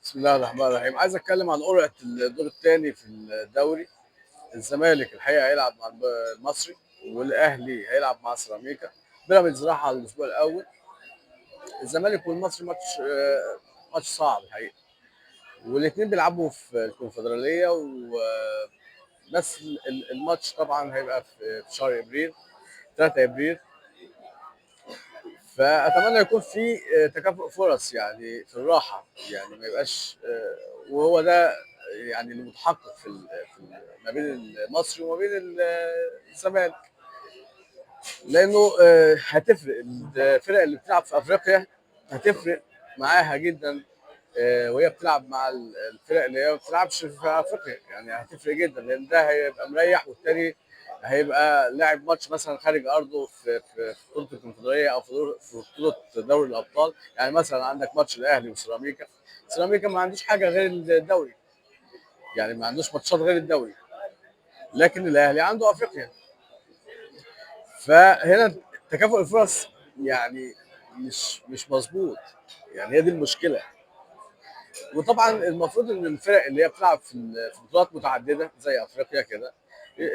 بسم الله الرحمن الرحيم. عايز اتكلم عن قرعه الدور الثاني في الدوري. الزمالك الحقيقه هيلعب مع المصري، والاهلي هيلعب مع سيراميكا. بيراميدز راح على الاسبوع الاول. الزمالك والمصري ماتش صعب الحقيقه، والاثنين بيلعبوا في الكونفدراليه بس الماتش طبعا هيبقى في شهر ابريل، 3 ابريل. فاتمنى يكون في تكافؤ فرص يعني في الراحه، يعني ما يبقاش وهو ده يعني اللي متحقق ما بين المصري وما بين الزمالك. لانه هتفرق الفرق اللي بتلعب في افريقيا، هتفرق معاها جدا وهي بتلعب مع الفرق اللي هي ما بتلعبش في افريقيا. يعني هتفرق جدا، لان ده هيبقى مريح، والتاني هيبقى لاعب ماتش مثلا خارج ارضه في بطوله الكونفدراليه او في بطوله دوري الابطال. يعني مثلا عندك ماتش الاهلي وسيراميكا، سيراميكا ما عندوش حاجه غير الدوري، يعني ما عندوش ماتشات غير الدوري، لكن الاهلي عنده افريقيا. فهنا تكافؤ الفرص يعني مش مظبوط، يعني هي دي المشكله. وطبعا المفروض ان الفرق اللي هي بتلعب في بطولات متعدده زي افريقيا كده،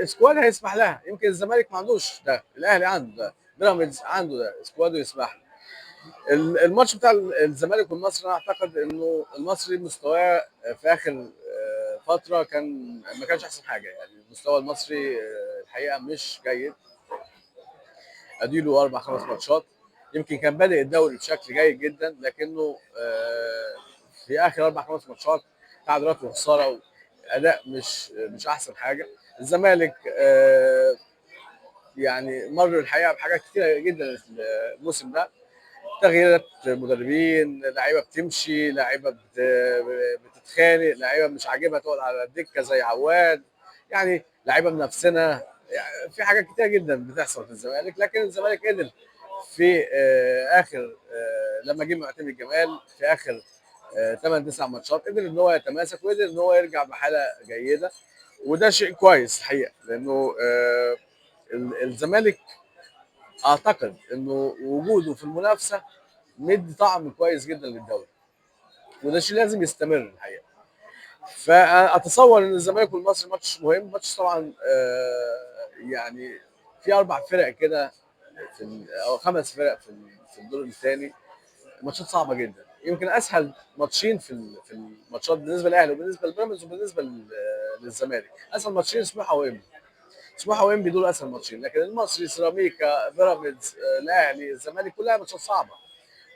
سكواد هيسمح لها. يمكن الزمالك ما عندوش ده، الاهلي عنده ده، بيراميدز عنده ده، سكواده يسمح له. الماتش بتاع الزمالك والمصري، انا اعتقد انه المصري مستواه في اخر فتره ما كانش احسن حاجه. يعني المستوى المصري الحقيقه مش جيد. اديله 4 5 ماتشات، يمكن كان بادئ الدوري بشكل جيد جدا، لكنه في اخر 4 5 ماتشات تعادلات وخساره، واداء مش احسن حاجه. الزمالك يعني مر الحقيقه بحاجات كتيره جدا الموسم ده، تغييرات مدربين، لعيبه بتمشي، لعيبه بتتخانق، لعيبه مش عاجبها تقعد على الدكه زي عواد، يعني لعيبه منافسنا. يعني في حاجات كتيره جدا بتحصل في الزمالك، لكن الزمالك قدر في اخر لما جه معتمد جمال في اخر 8 9 ماتشات، قدر ان هو يتماسك، وقدر ان هو يرجع بحاله جيده. وده شيء كويس الحقيقه، لانه الزمالك اعتقد انه وجوده في المنافسه مدي طعم كويس جدا للدوري، وده شيء لازم يستمر الحقيقه. فاتصور ان الزمالك والمصري ماتش مهم، ماتش طبعا يعني في 4 فرق كده او 5 فرق في الدور الثاني، ماتشات صعبه جدا. يمكن اسهل ماتشين في الماتشات بالنسبه للاهلي وبالنسبه لبيراميدز وبالنسبه للزمالك، اسهل ماتشين سموحه وانبي. سموحه وانبي دول اسهل ماتشين، لكن المصري، سيراميكا، بيراميدز، الاهلي، الزمالك، كلها ماتشات صعبه،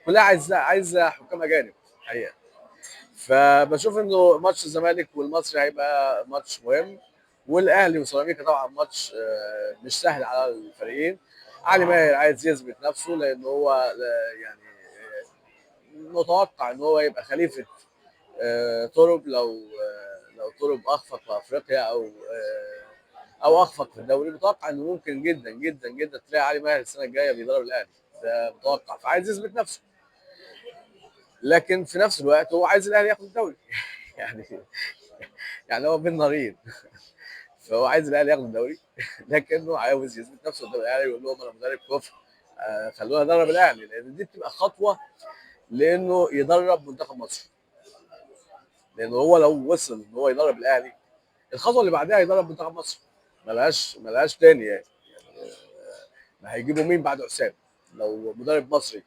كلها عايزه حكام اجانب الحقيقه. فبشوف انه ماتش الزمالك والمصري هيبقى ماتش مهم، والاهلي وسيراميكا طبعا ماتش مش سهل على الفريقين. علي ماهر عايز يثبت نفسه، لان هو يعني متوقع ان هو يبقى خليفه طرب، لو طرب اخفق في افريقيا او اخفق في الدوري. متوقع انه ممكن جدا جدا جدا تلاقي علي ماهر السنه الجايه بيدرب الاهلي، ده متوقع. فعايز يثبت نفسه، لكن في نفس الوقت هو عايز الاهلي ياخد الدوري. يعني يعني هو بين نارين. فهو عايز الاهلي ياخد الدوري، لكنه عاوز يثبت نفسه قدام الاهلي ويقول لهم انا مدرب كفء، خلونا ندرب الاهلي، لان دي بتبقى خطوه لانه يدرب منتخب مصر. لانه هو لو وصل ان هو يدرب الاهلي، الخطوه اللي بعدها يدرب منتخب مصر، ملهاش تاني يعني. ما هيجيبوا مين بعد حسام لو مدرب مصري؟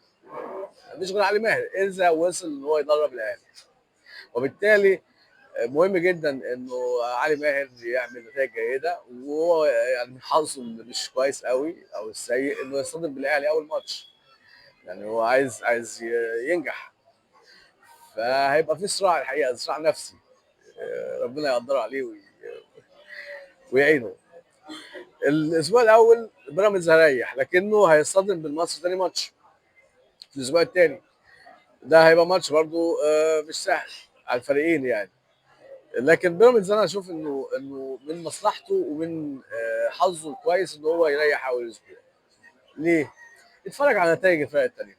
مفيش غير علي ماهر اذا وصل ان هو يدرب الاهلي. وبالتالي مهم جدا انه علي ماهر يعمل نتائج جيده، وهو يعني من حظه اللي مش كويس قوي او السيء انه يصطدم بالاهلي اول ماتش. يعني هو عايز ينجح، فهيبقى في صراع الحقيقه، صراع نفسي. ربنا يقدر عليه ويعينه. الاسبوع الاول بيراميدز هيريح، لكنه هيصطدم بالمصري ثاني ماتش في الاسبوع الثاني. ده هيبقى ماتش برضو مش سهل على الفريقين يعني. لكن بيراميدز انا اشوف انه من مصلحته ومن حظه الكويس ان هو يريح اول اسبوع. ليه؟ اتفرج على نتائج الفرق الثانيه.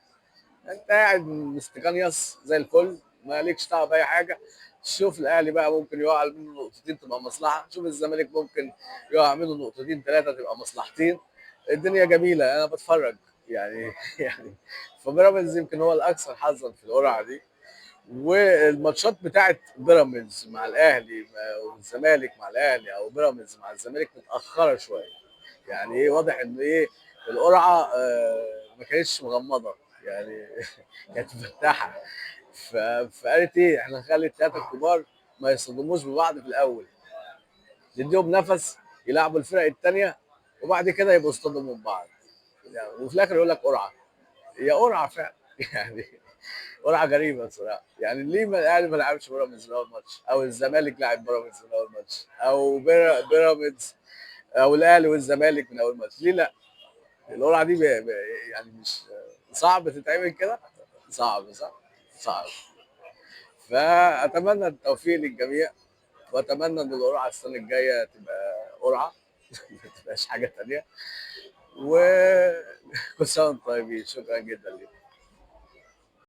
انت قاعد مستقنيص زي الفل، مالكش دعوه باي حاجه. شوف الاهلي بقى ممكن يقع منه نقطتين تبقى مصلحه، شوف الزمالك ممكن يقع منه نقطتين 3 تبقى مصلحتين. الدنيا جميله، انا بتفرج يعني. يعني فبيراميدز يمكن هو الاكثر حظا في القرعه دي، والماتشات بتاعت بيراميدز مع الاهلي والزمالك مع الاهلي او بيراميدز مع الزمالك متاخره شويه. يعني ايه، واضح ان ايه، القرعه ما كانتش مغمضه يعني كانت مفتحه. فقالت ايه، احنا نخلي الثلاثه الكبار ما يصطدموش ببعض في الاول، نديهم نفس يلعبوا الفرق الثانيه، وبعد كده يبقوا يصطدموا ببعض يعني. وفي الاخر يقول لك قرعه، هي قرعه فعلا يعني. قرعه غريبه بصراحه يعني. ليه ما الاهلي ما لعبش بيراميدز من اول ماتش، او الزمالك لعب بيراميدز من اول ماتش، او بيراميدز او الاهلي والزمالك من اول ماتش؟ ليه لا؟ القرعه دي يعني مش صعب تتعمل كده؟ صعب صح؟ صعب. فاتمنى التوفيق للجميع، واتمنى ان القرعه السنه الجايه تبقى قرعه ما تبقاش حاجه تانيه. وكل سنه وانتم طيبين، شكرا جدا لكم.